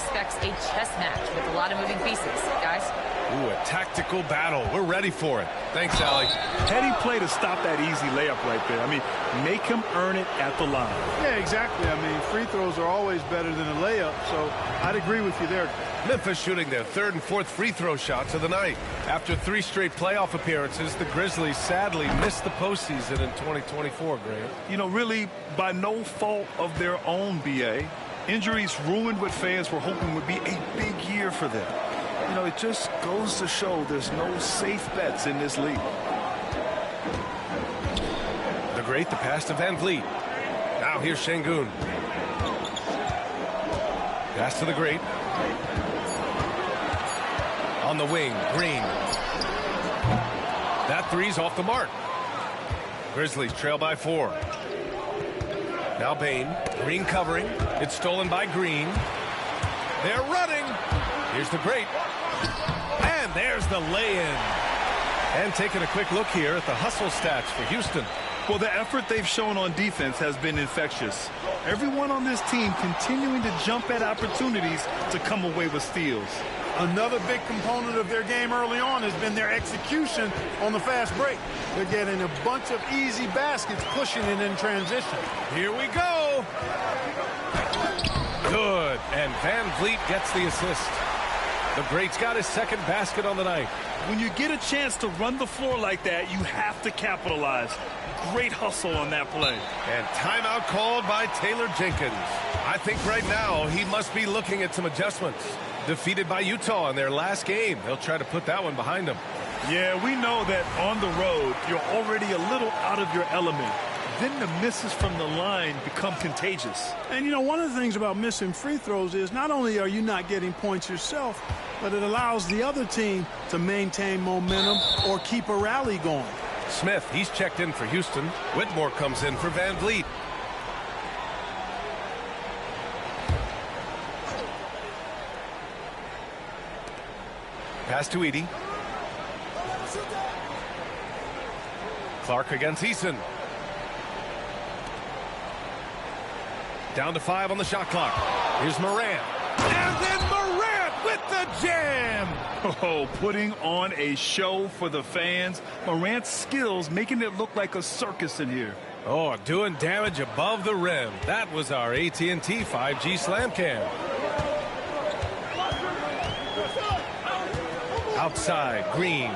expects a chess match with a lot of moving pieces, guys. Ooh, a tactical battle. We're ready for it. Thanks, Allie. Heady play to stop that easy layup right there. I mean, make him earn it at the line. Yeah, exactly. I mean, free throws are always better than a layup, so I'd agree with you there. Memphis shooting their third and fourth free throw shots of the night. After 3 straight playoff appearances, the Grizzlies sadly missed the postseason in 2024, Graham. You know, really, by no fault of their own, B.A., injuries ruined what fans were hoping would be a big year for them. You know, it just goes to show there's no safe bets in this league. The Great, the pass to Van Vliet. Now here's Şengün. Pass to the Great. On the wing, Green. That three's off the mark. Grizzlies trail by 4. Now Bane. Green covering. It's stolen by Green. They're running. Here's the Great. And there's the lay-in. And taking a quick look here at the hustle stats for Houston. Well, the effort they've shown on defense has been infectious. Everyone on this team continuing to jump at opportunities to come away with steals. Another big component of their game early on has been their execution on the fast break. They're getting a bunch of easy baskets, pushing it in transition. Here we go. Good. And Van Vliet gets the assist. The Great's got his second basket on the night. When you get a chance to run the floor like that, you have to capitalize. Great hustle on that play. And timeout called by Taylor Jenkins. I think right now he must be looking at some adjustments. Defeated by Utah in their last game. They'll try to put that one behind them. Yeah, we know that on the road, you're already a little out of your element. Then the misses from the line become contagious. And, you know, one of the things about missing free throws is not only are you not getting points yourself, but it allows the other team to maintain momentum or keep a rally going. Smith, he's checked in for Houston. Whitmore comes in for Van Vliet. Pass to Edey. Clark against Eason. Down to 5 on the shot clock. Here's Morant. And then Morant with the jam. Oh, putting on a show for the fans. Morant's skills making it look like a circus in here. Oh, doing damage above the rim. That was our AT&T 5G Slam Cam. Outside, Green.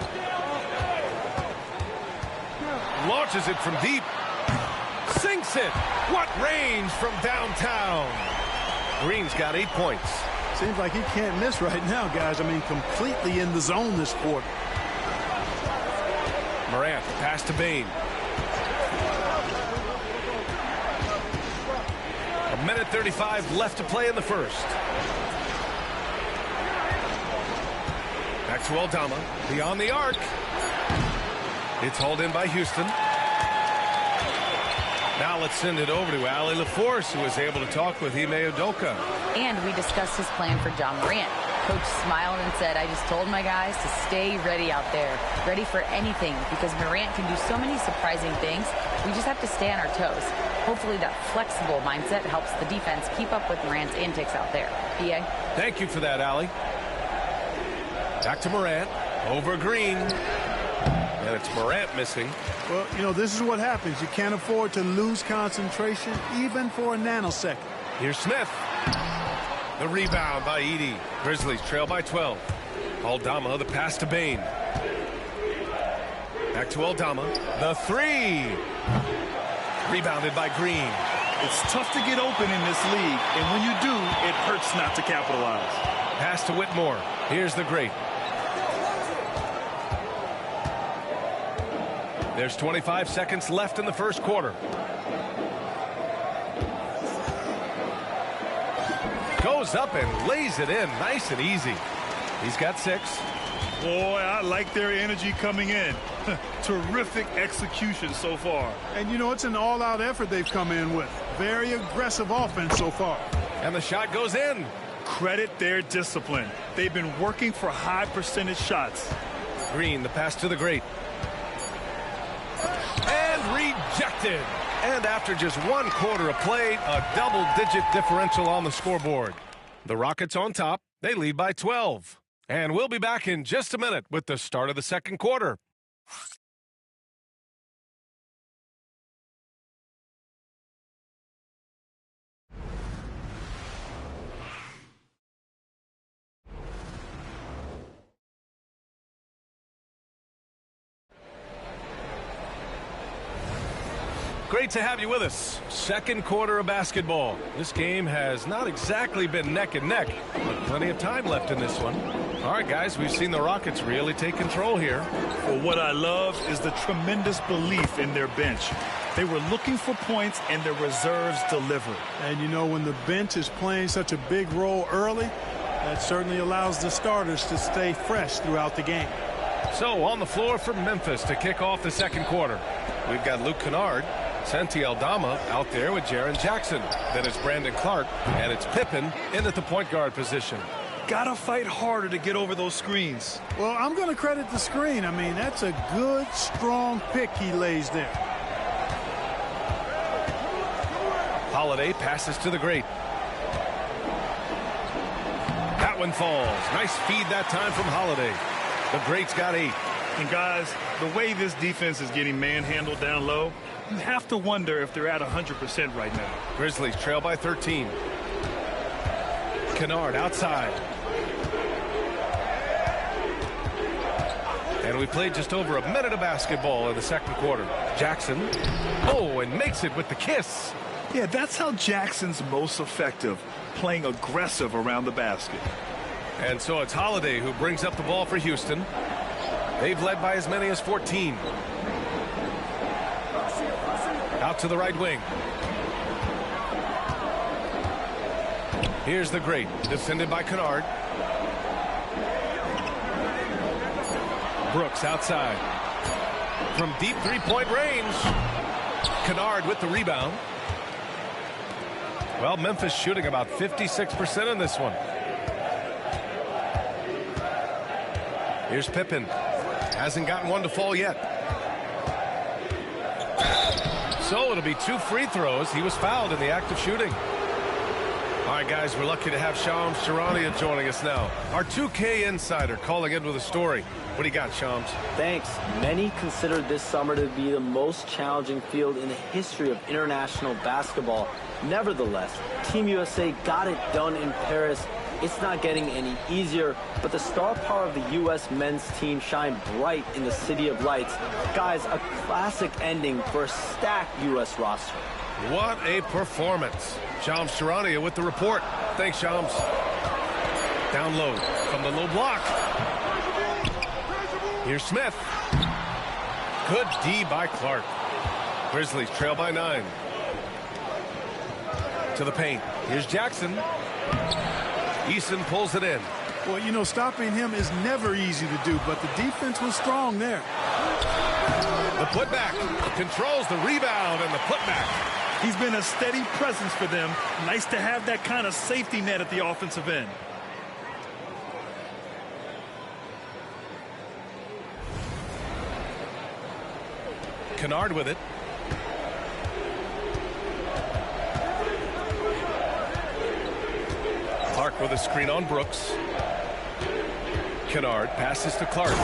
Launches it from deep. Sinks it. What range from downtown. Green's got 8 points. Seems like he can't miss right now, guys. I mean, completely in the zone this quarter. Morant, pass to Bane. 1:35 left to play in the first. Back to Aldama. Beyond the arc. It's hauled in by Houston. Now let's send it over to Allie LaForce, who was able to talk with Ime Udoka. And we discussed his plan for Ja Morant. Coach smiled and said, I just told my guys to stay ready out there. Ready for anything, because Morant can do so many surprising things. We just have to stay on our toes. Hopefully that flexible mindset helps the defense keep up with Morant's antics out there. B.A.? Thank you for that, Allie. Back to Morant. Over Green. And it's Morant missing. Well, you know, this is what happens. You can't afford to lose concentration, even for a nanosecond. Here's Smith. The rebound by Edey. Grizzlies trail by 12. Aldama, the pass to Bane. Back to Aldama. The three. Rebounded by Green. It's tough to get open in this league, and when you do, it hurts not to capitalize. Pass to Whitmore. Here's the Great. There's 25 seconds left in the first quarter. Goes up and lays it in nice and easy. He's got 6. Boy, I like their energy coming in. Terrific execution so far. And, you know, it's an all-out effort they've come in with. Very aggressive offense so far. And the shot goes in. Credit their discipline. They've been working for high percentage shots. Green, the pass to the Great. And rejected. And after just 1 quarter of play, a double-digit differential on the scoreboard. The Rockets on top. They lead by 12. And we'll be back in just a minute with the start of the second quarter. Great to have you with us. Second quarter of basketball. This game has not exactly been neck and neck, but plenty of time left in this one. All right, guys, we've seen the Rockets really take control here. Well, what I love is the tremendous belief in their bench. They were looking for points, and their reserves delivered. And, you know, when the bench is playing such a big role early, that certainly allows the starters to stay fresh throughout the game. So, on the floor for Memphis to kick off the second quarter, we've got Luke Kennard, Santi Aldama out there with Jaren Jackson. Then it's Brandon Clark, and it's Pippen in at the point guard position. Gotta fight harder to get over those screens. Well, I'm going to credit the screen. I mean, that's a good, strong pick he lays there. Holiday passes to the Great. That one falls. Nice feed that time from Holiday. The Great's got 8. And guys, the way this defense is getting manhandled down low, you have to wonder if they're at 100% right now. Grizzlies trail by 13. Kennard outside. And we played just over a minute of basketball in the second quarter. Jackson, and makes it with the kiss. Yeah, that's how Jackson's most effective, playing aggressive around the basket. And so it's Holiday who brings up the ball for Houston. They've led by as many as 14. Out to the right wing. Here's the Great, defended by Kennard. Brooks outside. From deep three-point range. Kennard with the rebound. Well, Memphis shooting about 56% in this one. Here's Pippen. Hasn't gotten one to fall yet. So it'll be 2 free throws. He was fouled in the act of shooting. All right, guys, we're lucky to have Shams Charania joining us now. Our 2K insider calling in with a story. What do you got, Shams? Thanks. Many consider this summer to be the most challenging field in the history of international basketball. Nevertheless, Team USA got it done in Paris. It's not getting any easier, but the star power of the U.S. men's team shined bright in the City of Lights. Guys, a classic ending for a stacked U.S. roster. What a performance. Shams Charania with the report. Thanks, Shams. Down low from the low block. Here's Smith. Good D by Clark. Grizzlies trail by 9. To the paint. Here's Jackson. Eason pulls it in. Well, you know, stopping him is never easy to do, but the defense was strong there. The putback. Controls the rebound and the putback. He's been a steady presence for them. Nice to have that kind of safety net at the offensive end. Kennard with it. Clark with a screen on Brooks. Kennard passes to Clark.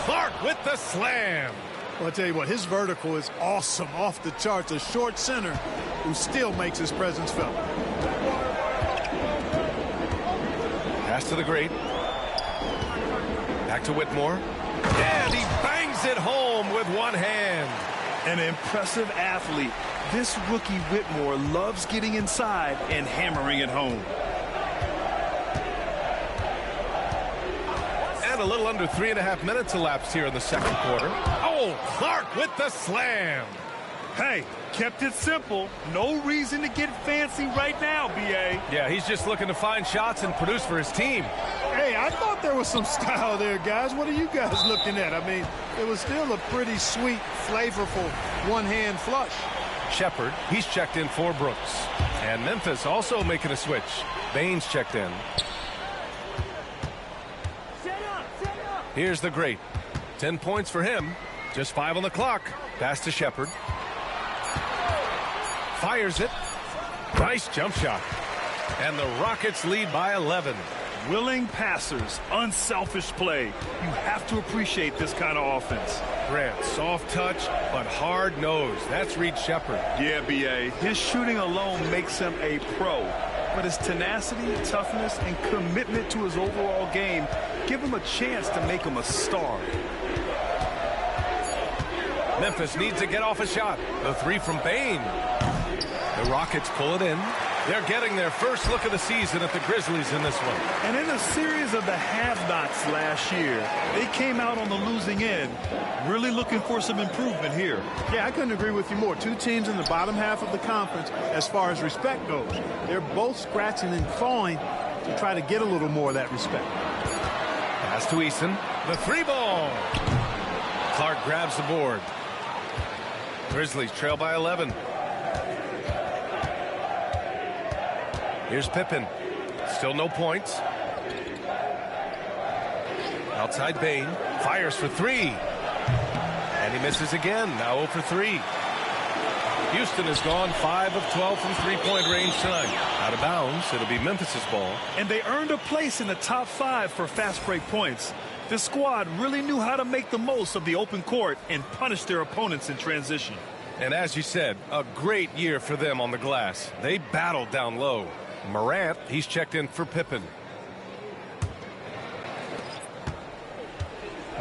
Clark with the slam. Well, I'll tell you what, his vertical is awesome, off the charts. A short center who still makes his presence felt. Pass to the Great. Back to Whitmore. And he bangs it home with one hand. An impressive athlete. This rookie Whitmore loves getting inside and hammering it home. And a little under 3.5 minutes elapsed here in the second quarter. Clark with the slam. Hey, kept it simple. No reason to get fancy right now, B.A. Yeah, he's just looking to find shots and produce for his team. Hey, I thought there was some style there, guys. What are you guys looking at? I mean, it was still a pretty sweet, flavorful one-hand flush. Shepard, he's checked in for Brooks. And Memphis also making a switch. Baines checked in. Here's the Great. 10 points for him. Just 5 on the clock. Pass to Shepard. Fires it. Nice jump shot. And the Rockets lead by 11. Willing passers, unselfish play. You have to appreciate this kind of offense. Grant, soft touch, but hard nose. That's Reed Sheppard. Yeah, B.A. His shooting alone makes him a pro. But his tenacity, toughness, and commitment to his overall game give him a chance to make him a star. Memphis needs to get off a shot. The three from Bane. The Rockets pull it in. They're getting their first look of the season at the Grizzlies in this one. And in a series of the have-nots last year, they came out on the losing end, really looking for some improvement here. Yeah, I couldn't agree with you more. Two teams in the bottom half of the conference as far as respect goes. They're both scratching and clawing to try to get a little more of that respect. Pass to Eason. The three ball. Clark grabs the board. Grizzlies trail by 11. Here's Pippen. Still no points. Outside Bane. Fires for three. And he misses again. Now 0 for 3. Houston has gone 5 of 12 from three-point range tonight. Out of bounds. It'll be Memphis's ball. And they earned a place in the top 5 for fast break points. This squad really knew how to make the most of the open court and punish their opponents in transition. And as you said, a great year for them on the glass. They battled down low. Morant, he's checked in for Pippen.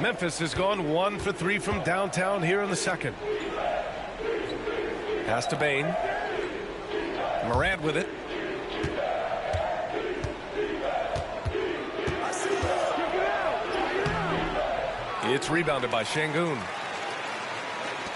Memphis has gone 1 for 3 from downtown here in the second. Pass to Bane. Morant with it. It's rebounded by Şengün.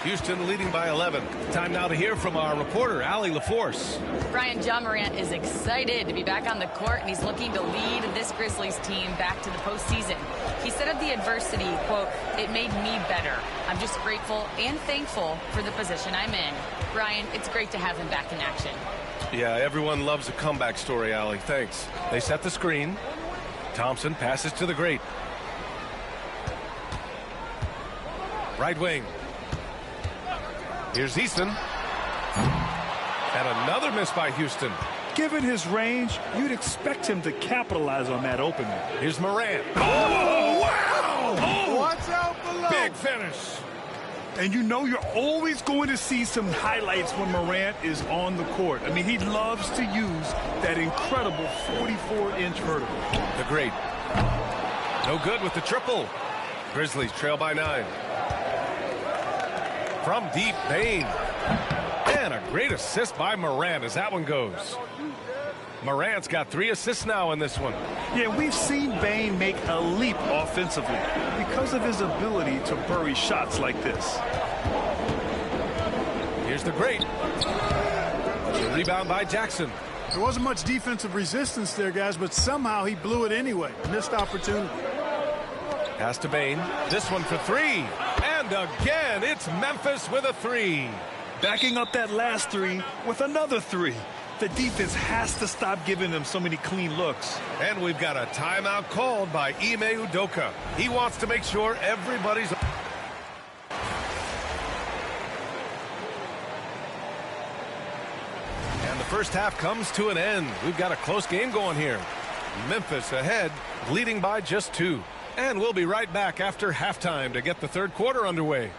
Houston leading by 11. Time now to hear from our reporter, Allie LaForce. Brian, Ja Morant is excited to be back on the court, and he's looking to lead this Grizzlies team back to the postseason. He said of the adversity, quote, "It made me better. I'm just grateful and thankful for the position I'm in." Brian, it's great to have him back in action. Yeah, everyone loves a comeback story, Allie. Thanks. They set the screen. Thompson passes to the great. Right wing. Here's Eason. And another miss by Houston. Given his range, you'd expect him to capitalize on that opening. Here's Morant. Oh, wow! Oh! Watch out below. Big finish. And you know you're always going to see some highlights when Morant is on the court. I mean, he loves to use that incredible 44-inch vertical. The great. No good with the triple. Grizzlies trail by 9. From deep, Bane. And a great assist by Morant as that one goes. Morant's got 3 assists now in this one. Yeah, we've seen Bane make a leap offensively because of his ability to bury shots like this. Here's the great. The rebound by Jackson. There wasn't much defensive resistance there, guys, but somehow he blew it anyway. Missed opportunity. Pass to Bane. This one for 3. And again, it's Memphis with a 3. Backing up that last 3 with another 3. The defense has to stop giving them so many clean looks. And we've got a timeout called by Ime Udoka. He wants to make sure everybody's... And the first half comes to an end. We've got a close game going here. Memphis ahead, leading by just 2. And we'll be right back after halftime to get the third quarter underway.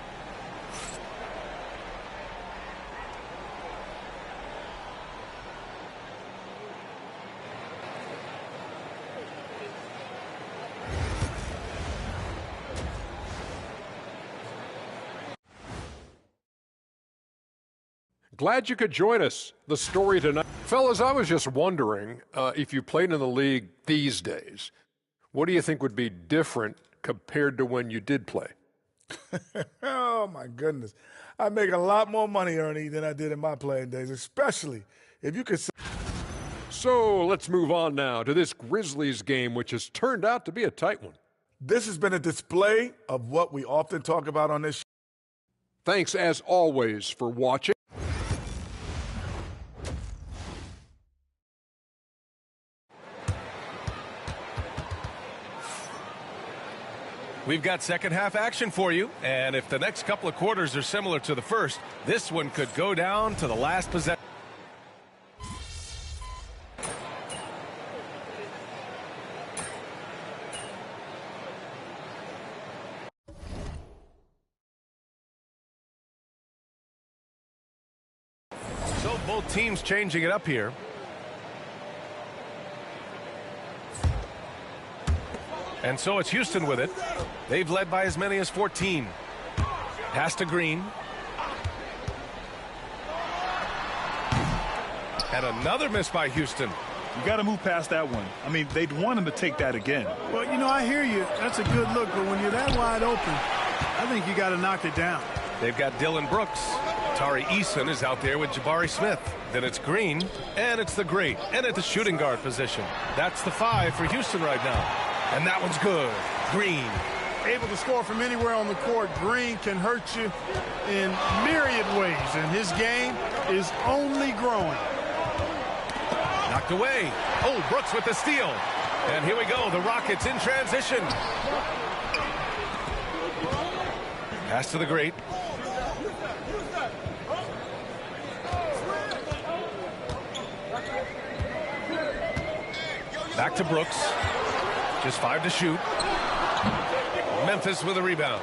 Glad you could join us. The story tonight. Fellas, I was just wondering if you played in the league these days, what do you think would be different compared to when you did play? Oh, my goodness. I make a lot more money, Ernie, than I did in my playing days, especially if you could. So let's move on now to this Grizzlies game, which has turned out to be a tight one. This has been a display of what we often talk about on this show. Thanks, as always, for watching. We've got second half action for you, and if the next couple of quarters are similar to the first, this one could go down to the last possession. Both teams changing it up here. And so it's Houston with it. They've led by as many as 14. Pass to Green. And another miss by Houston. You got to move past that one. I mean, they'd want him to take that again. Well, you know, I hear you. That's a good look, but when you're that wide open, I think you got to knock it down. They've got Dylan Brooks. Tari Eason is out there with Jabari Smith. Then it's Green, and it's the great, and at the shooting guard position. That's the 5 for Houston right now. And that one's good. Green. Able to score from anywhere on the court. Green can hurt you in myriad ways, and his game is only growing. Knocked away. Oh, Brooks with the steal. And here we go. The Rockets in transition. Pass to the great. Back to Brooks. Just 5 to shoot. Memphis with a rebound.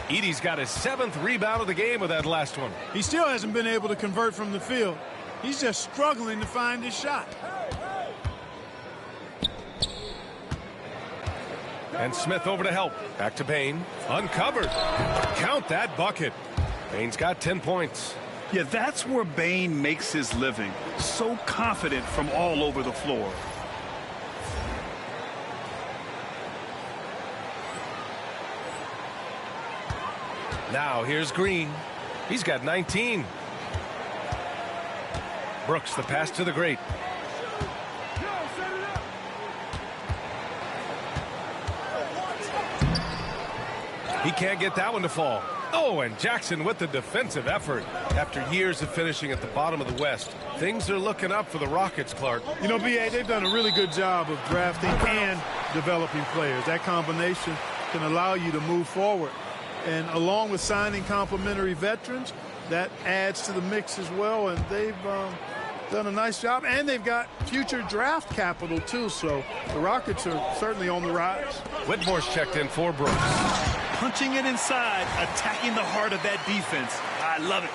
Edey's got his 7th rebound of the game with that last one. He still hasn't been able to convert from the field. He's just struggling to find his shot. And Smith over to help. Back to Bane. Uncovered. Count that bucket. Bane's got 10 points. Yeah, that's where Bane makes his living. So confident from all over the floor. Now here's Green. He's got 19. Brooks, the pass to the great. He can't get that one to fall. Oh, and Jackson with the defensive effort. After years of finishing at the bottom of the West, things are looking up for the Rockets, Clark. You know, B.A., they've done a really good job of drafting and developing players. That combination can allow you to move forward. And along with signing complementary veterans, that adds to the mix as well. And they've done a nice job. And they've got future draft capital, too. So the Rockets are certainly on the rise. Whitmore's checked in for Brooks. Punching it inside, attacking the heart of that defense. I love it.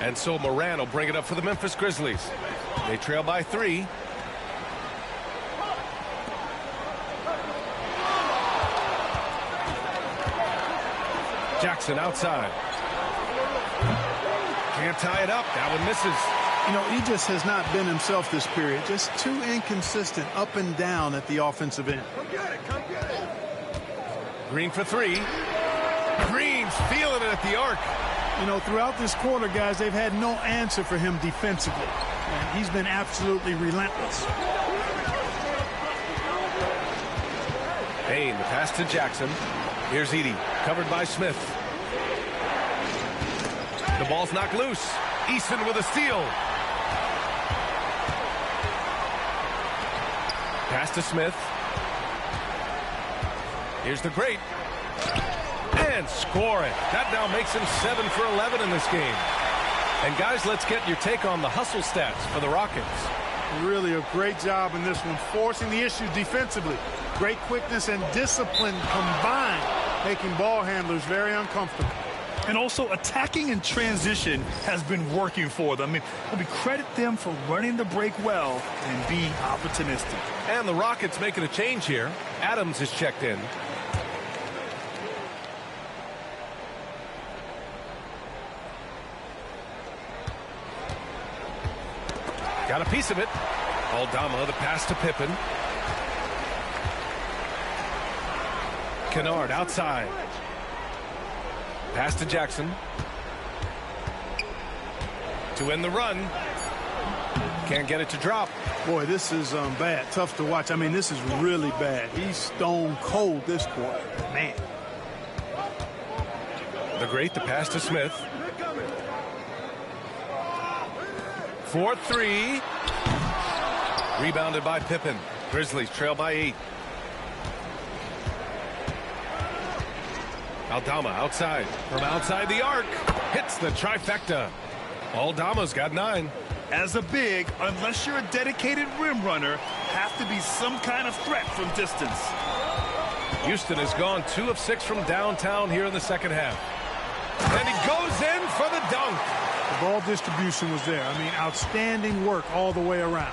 And so Moran will bring it up for the Memphis Grizzlies. They trail by 3. Jackson outside. Can't tie it up. That one misses. You know, he just has not been himself this period. Just too inconsistent up and down at the offensive end. Green for 3. Green's feeling it at the arc. You know, throughout this quarter, guys, they've had no answer for him defensively. And he's been absolutely relentless. Bane, the pass to Jackson. Here's Edey, covered by Smith. The ball's knocked loose. Eason with a steal. Pass to Smith. Here's the great. And score it. That now makes him 7 for 11 in this game. And guys, let's get your take on the hustle stats for the Rockets. Really a great job in this one, forcing the issue defensively. Great quickness and discipline combined, making ball handlers very uncomfortable. And also attacking in transition has been working for them. I mean, credit them for running the break well and being opportunistic. And the Rockets making a change here. Adams is checked in. Got a piece of it. Aldama, the pass to Pippen. Kennard outside. Pass to Jackson. To end the run. Can't get it to drop. Boy, this is bad. Tough to watch. I mean, this is really bad. He's stone cold this quarter. Man. The great, the pass to Smith. 4-3. Rebounded by Pippen. Grizzlies trail by 8. Aldama outside. From outside the arc. Hits the trifecta. Aldama's got 9. As a big, unless you're a dedicated rim runner, have to be some kind of threat from distance. Houston has gone 2 of 6 from downtown here in the second half. And he goes in for the dunk. The ball distribution was there. I mean, outstanding work all the way around.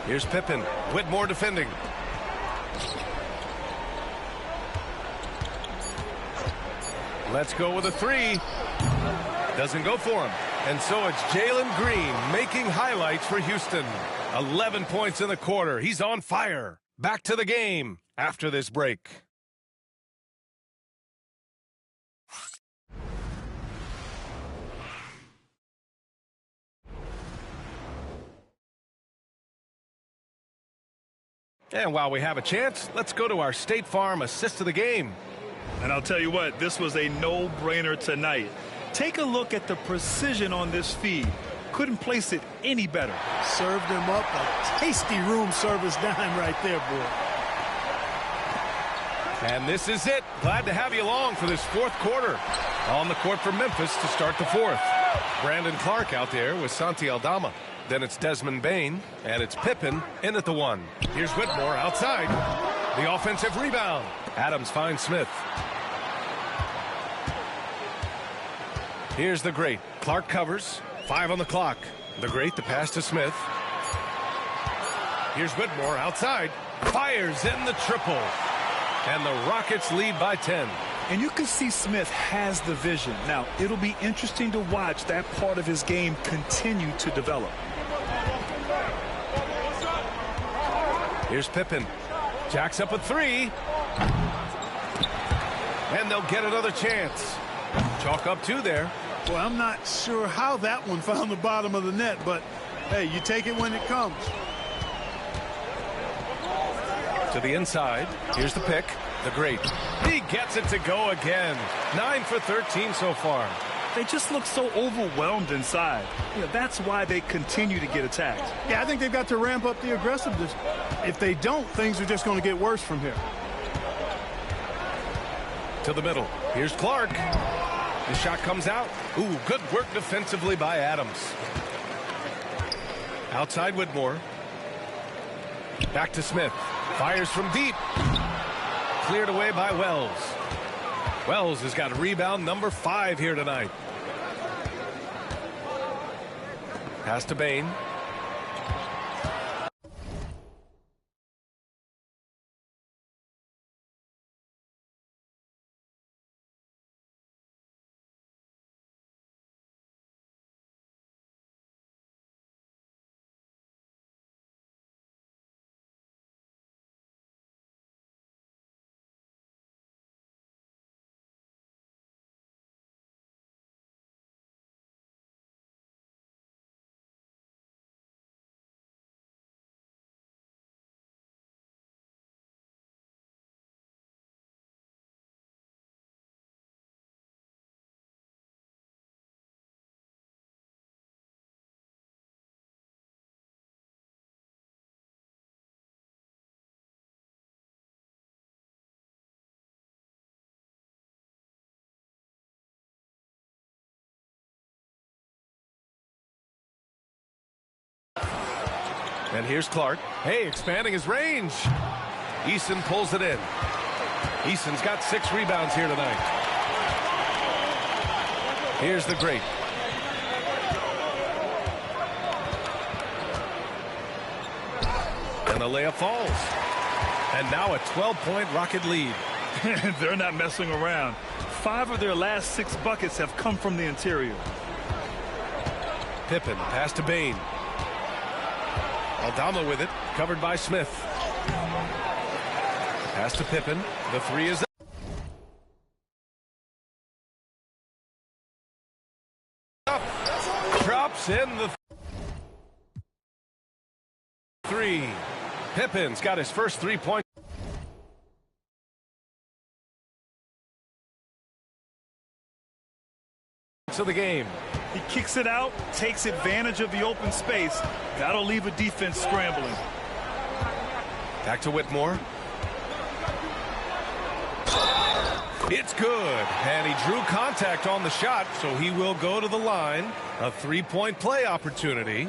Here's Pippen. Whitmore defending. Let's go with a three. Doesn't go for him. And so it's Jalen Green making highlights for Houston. 11 points in the quarter. He's on fire. Back to the game after this break. And while we have a chance, let's go to our State Farm assist of the game. And I'll tell you what, this was a no-brainer tonight. Take a look at the precision on this feed. Couldn't place it any better. Served him up a tasty room service dime right there, boy. And this is it. Glad to have you along for this fourth quarter. On the court for Memphis to start the fourth. Brandon Clark out there with Santi Aldama. Then it's Desmond Bane, and it's Pippen in at the one. Here's Whitmore outside. The offensive rebound. Adams finds Smith. Here's the great. Clark covers. 5 on the clock. The great, the pass to Smith. Here's Whitmore outside. Fires in the triple. And the Rockets lead by 10. And you can see Smith has the vision. Now, it'll be interesting to watch that part of his game continue to develop. Here's Pippen. Jacks up a three. And they'll get another chance. Chalk up 2 there. Well, I'm not sure how that one found the bottom of the net, but, hey, you take it when it comes. To the inside. Here's the pick. The great. He gets it to go again. 9 for 13 so far. They just look so overwhelmed inside. You know, that's why they continue to get attacked. Yeah, I think they've got to ramp up the aggressiveness. If they don't, things are just going to get worse from here. To the middle. Here's Clark. The shot comes out. Ooh, good work defensively by Adams. Outside Whitmore. Back to Smith. Fires from deep. Cleared away by Wells. Wells has got rebound number 5 here tonight. Pass to Bane. And here's Clark. Hey, expanding his range. Eason pulls it in. Eason's got 6 rebounds here tonight. Here's the great. And the layup falls. And now a 12-point Rocket lead. They're not messing around. 5 of their last 6 buckets have come from the interior. Pippen, pass to Bane. Aldama with it, covered by Smith. Pass to Pippen. The 3 is up. Drops in the 3. Pippen's got his first 3 points of the game. He kicks it out, takes advantage of the open space. That'll leave a defense scrambling. Back to Whitmore. It's good. And he drew contact on the shot, so he will go to the line. A 3-point play opportunity.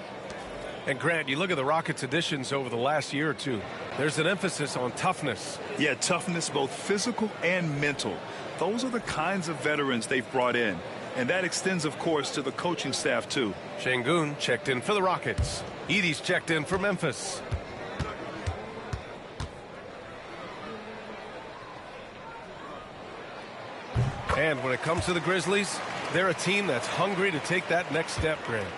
And Grant, you look at the Rockets' additions over the last year or two. There's an emphasis on toughness. Yeah, toughness, both physical and mental. those are the kinds of veterans they've brought in. And that extends, of course, to the coaching staff, too. Şengün checked in for the Rockets. Edey's checked in for Memphis. And when it comes to the Grizzlies, they're a team that's hungry to take that next step, Grant.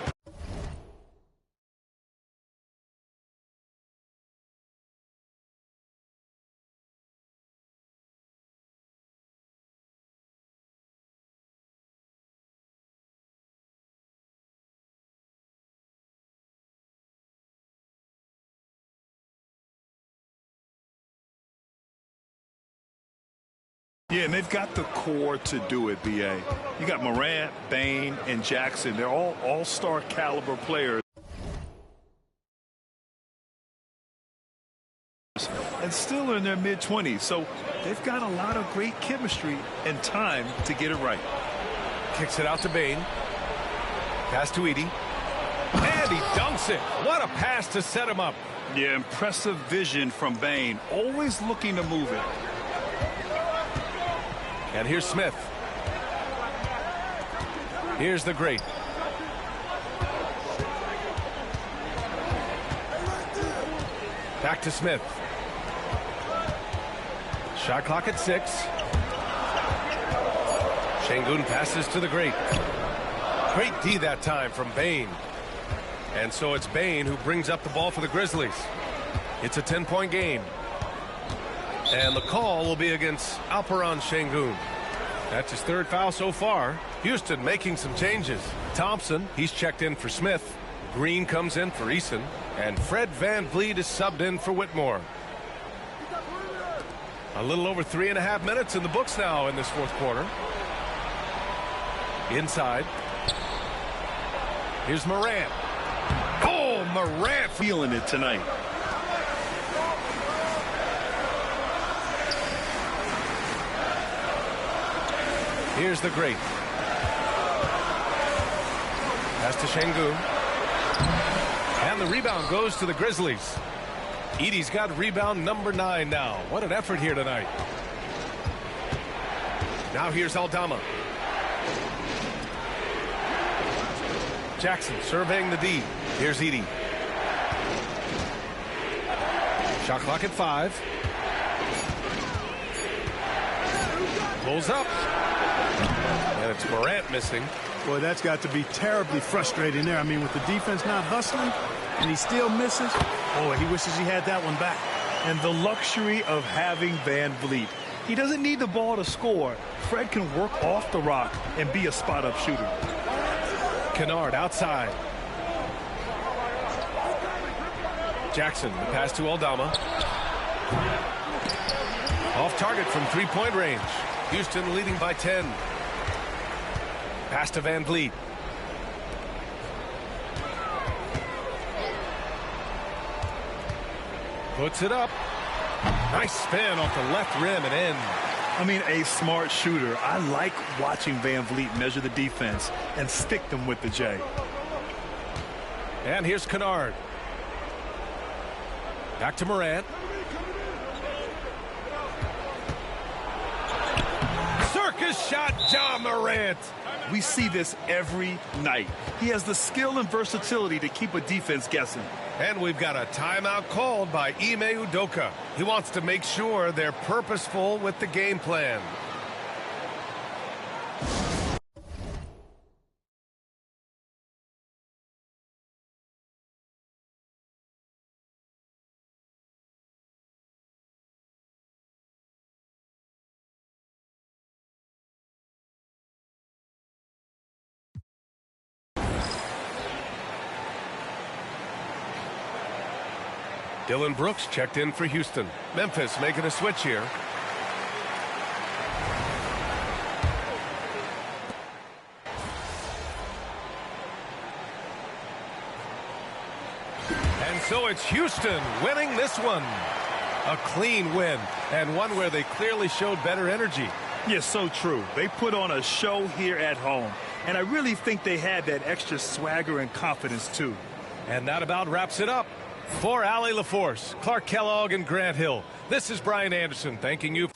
Yeah, and they've got the core to do it, B.A. You got Morant, Bane, and Jackson. They're all all-star caliber players. And still in their mid-20s. So they've got a lot of great chemistry and time to get it right. Kicks it out to Bane. Pass to Edey. And he dunks it. What a pass to set him up. Yeah, impressive vision from Bane. Always looking to move it. And here's Smith. Here's the great. Back to Smith. Shot clock at 6. Şengün passes to the great. Great D that time from Bane. And so it's Bane who brings up the ball for the Grizzlies. It's a 10-point game. And the call will be against Alperen Şengün. That's his 3rd foul so far. Houston making some changes. Thompson, he's checked in for Smith. Green comes in for Eason. And Fred VanVleet is subbed in for Whitmore. A little over 3.5 minutes in the books now in this 4th quarter. Inside. Here's Morant. Oh, Morant feeling it tonight. Here's the great. Pass to Şengün. And the rebound goes to the Grizzlies. Edey's got rebound number 9 now. What an effort here tonight. Now here's Aldama. Jackson surveying the D. Here's Edey. Shot clock at 5. Pulls up. And it's Morant missing. Boy, that's got to be terribly frustrating there. I mean, with the defense not hustling and he still misses. Boy, he wishes he had that one back. And the luxury of having VanVleet. He doesn't need the ball to score. Fred can work off the rock and be a spot-up shooter. Kennard outside. Jackson, the pass to Aldama. Off target from 3-point range. Houston leading by 10. Pass to VanVleet. Puts it up. Nice spin off the left rim and in. I mean, a smart shooter. I like watching VanVleet measure the defense and stick them with the J. And here's Kennard. Back to Morant. Circus shot, Ja Morant. We see this every night. He has the skill and versatility to keep a defense guessing. And we've got a timeout called by Ime Udoka. He wants to make sure they're purposeful with the game plan. Dillon Brooks checked in for Houston. Memphis making a switch here. And so it's Houston winning this one. A clean win, and one where they clearly showed better energy. Yes, so true. They put on a show here at home, and I really think they had that extra swagger and confidence, too. And that about wraps it up. For Allie LaForce, Clark Kellogg, and Grant Hill, this is Brian Anderson thanking you.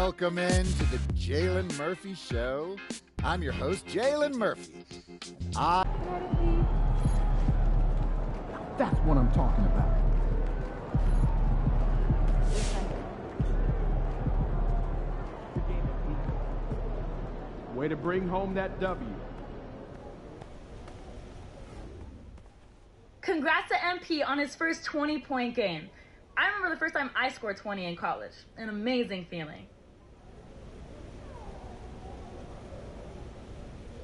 Welcome in to the Jalen Murphy Show. I'm your host, Jalen Murphy. That's what I'm talking about. Way to bring home that W. Congrats to MP on his first 20-point game. I remember the first time I scored 20 in college. An amazing feeling.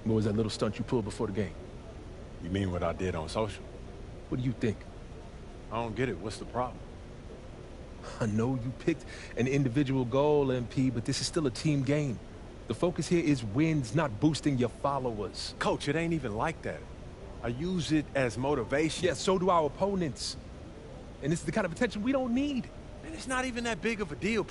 What was that little stunt you pulled before the game? You mean what I did on social? What do you think? I don't get it. What's the problem? I know you picked an individual goal, MP, but this is still a team game. The focus here is wins, not boosting your followers. Coach, it ain't even like that. I use it as motivation. Yeah, so do our opponents. And this is the kind of attention we don't need. And it's not even that big of a deal.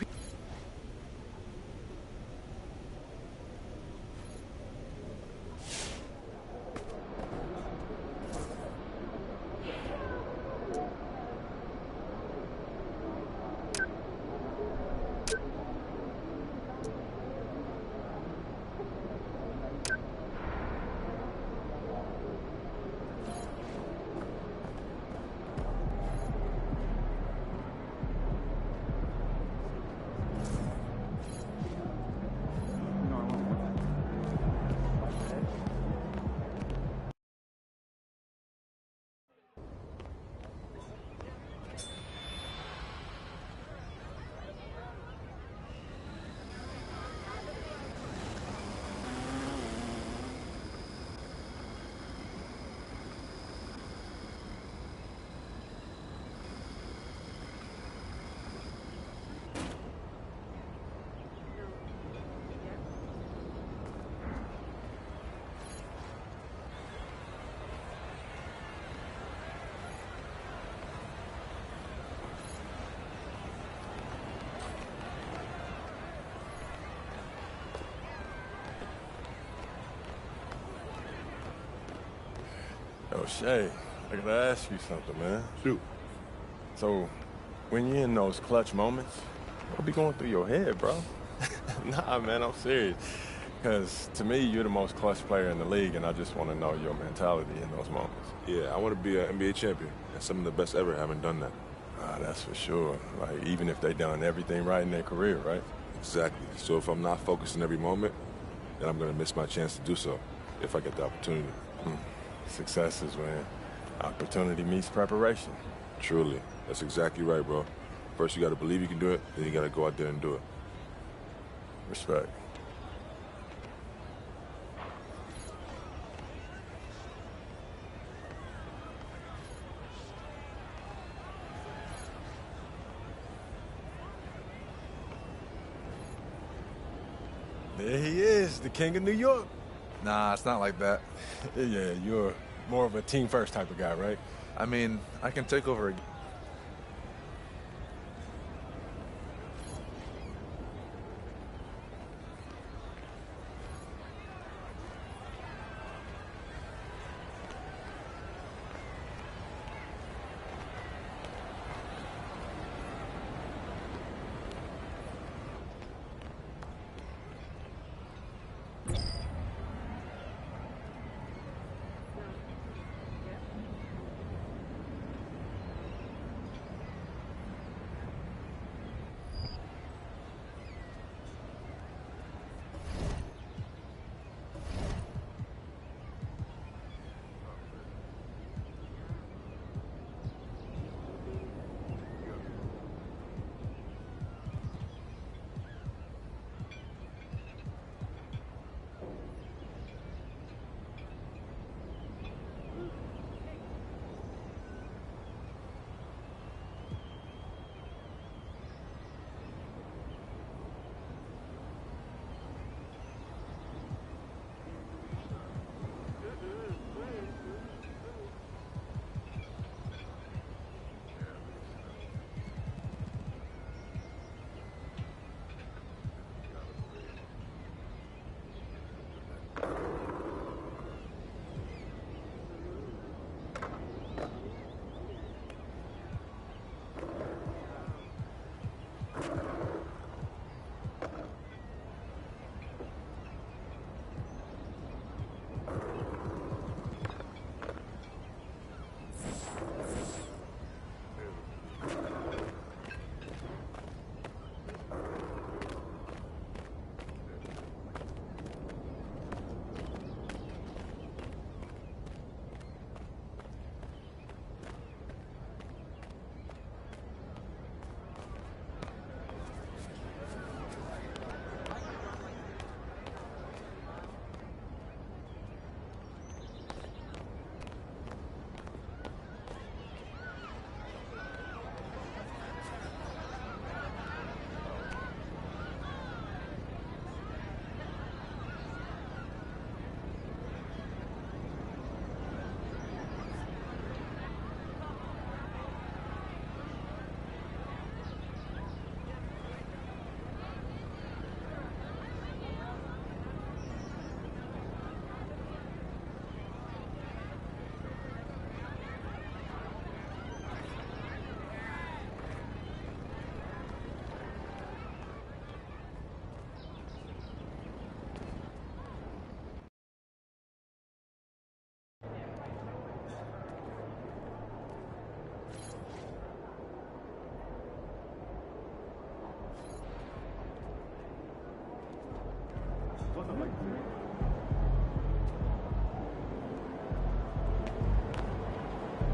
Yo, Shay, I gotta ask you something, man. Shoot. So, when you're in those clutch moments, what be going through your head, bro? Nah, man, I'm serious. Because to me, you're the most clutch player in the league, and I just want to know your mentality in those moments. Yeah, I want to be an NBA champion, and some of the best ever haven't done that. That's for sure. Like, even if they done everything right in their career, right? Exactly. So if I'm not focused in every moment, then I'm going to miss my chance to do so, if I get the opportunity. Success is when opportunity meets preparation. Truly. That's exactly right, bro. First, you got to believe you can do it, then you got to go out there and do it. Respect. There he is, the king of New York. Nah, it's not like that. Yeah, you're more of a team first type of guy, right? I mean, I can take over a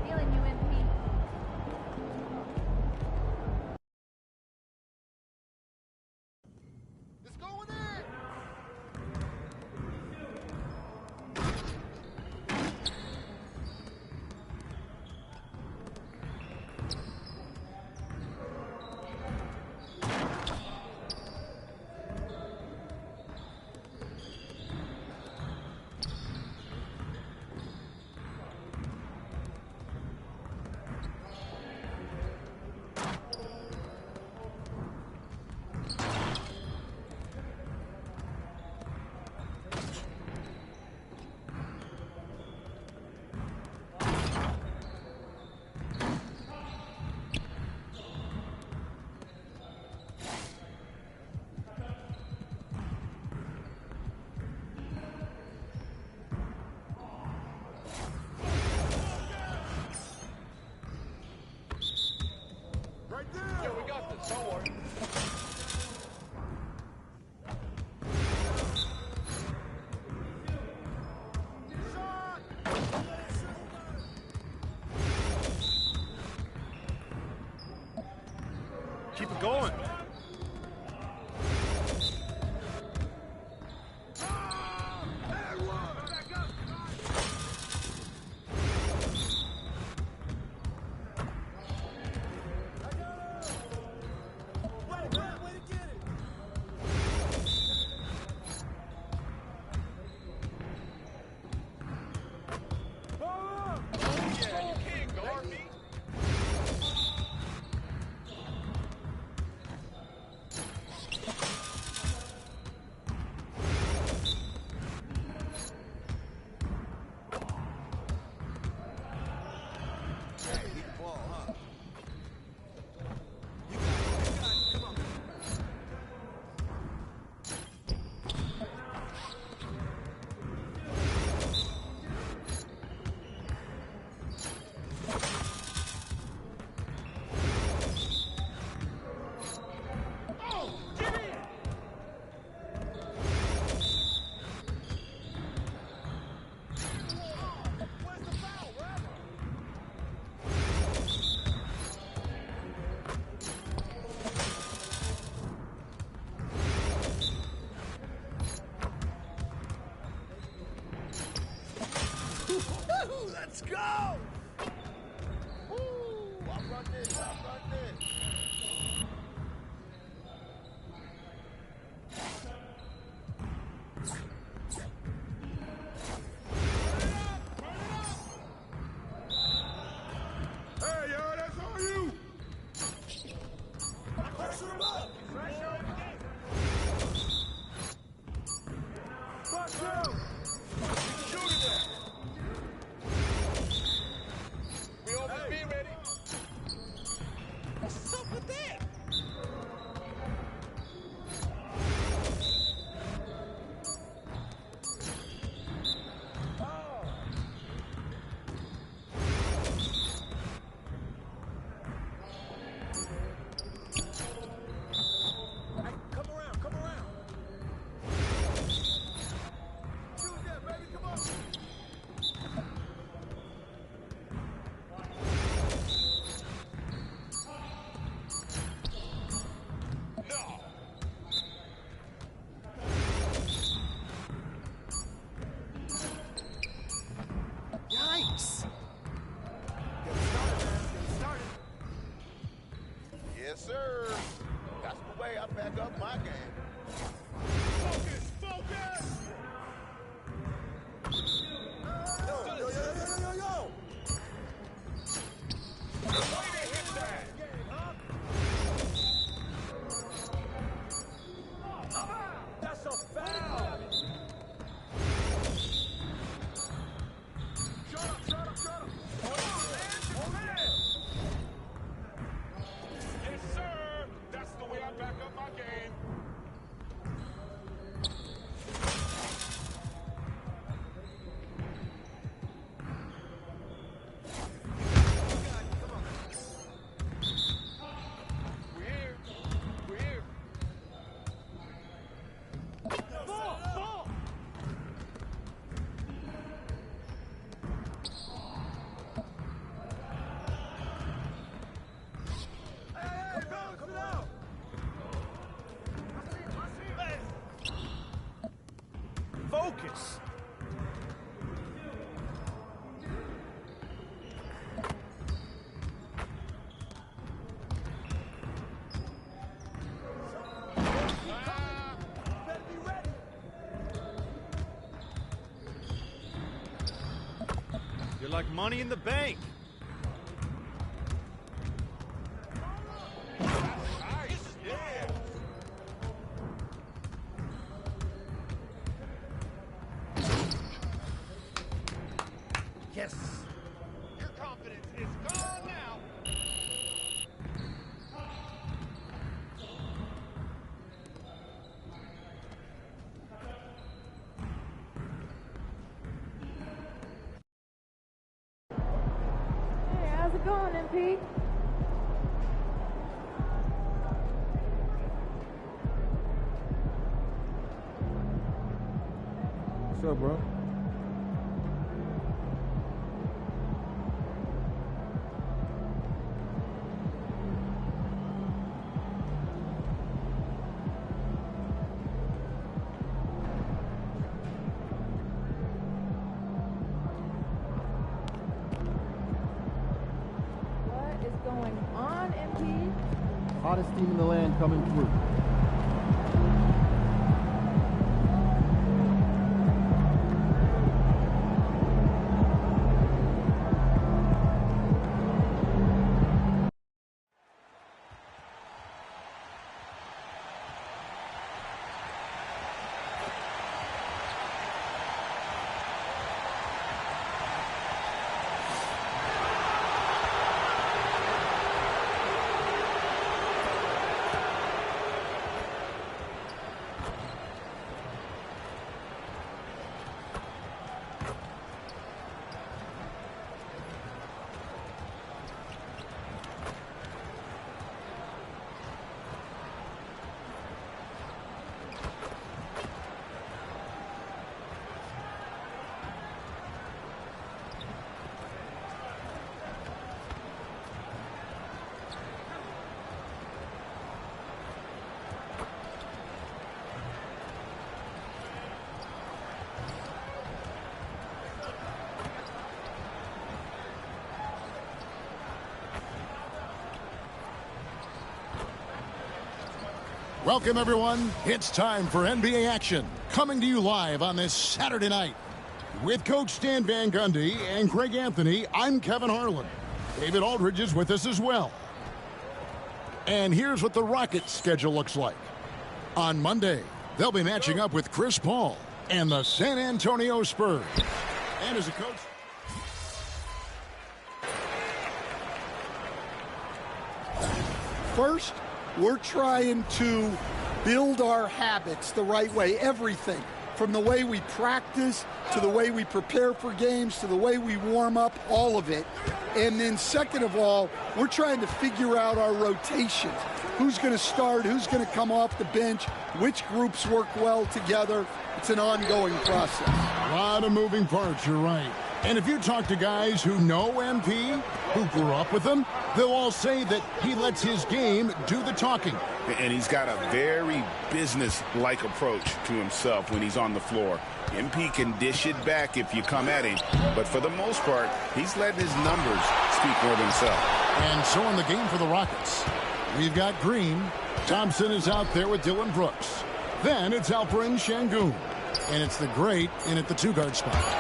Feeling you, MP. It's going in. Yeah, we got this. Don't worry. Keep it going. Let's go! Woo! I'm running this. Hey, yo, that's on you. Pressure him up. We open, be ready. So Focus. You're like money in the bank. Yes. Your confidence is gone now. Hey, how's it going, MP? What's up, bro? What is going on, MP? Hottest team in the land coming through. Welcome, everyone. It's time for NBA action, coming to you live on this Saturday night. With Coach Stan Van Gundy and Greg Anthony, I'm Kevin Harlan. David Aldridge is with us as well. And here's what the Rockets' schedule looks like. On Monday, they'll be matching up with Chris Paul and the San Antonio Spurs. And as a coach... First, we're trying to build our habits the right way, everything from the way we practice to the way we prepare for games to the way we warm up, all of it. And then second of all, we're trying to figure out our rotations. Who's going to start, who's going to come off the bench, which groups work well together. It's an ongoing process. A lot of moving parts, you're right. And if you talk to guys who know MP, who grew up with him, they'll all say that he lets his game do the talking. And he's got a very business-like approach to himself when he's on the floor. MP can dish it back if you come at him, but for the most part, he's letting his numbers speak for themselves. And so in the game for the Rockets, we've got Green. Thompson is out there with Dylan Brooks. Then it's Alperen Sengun. And it's the great in at the two-guard spot.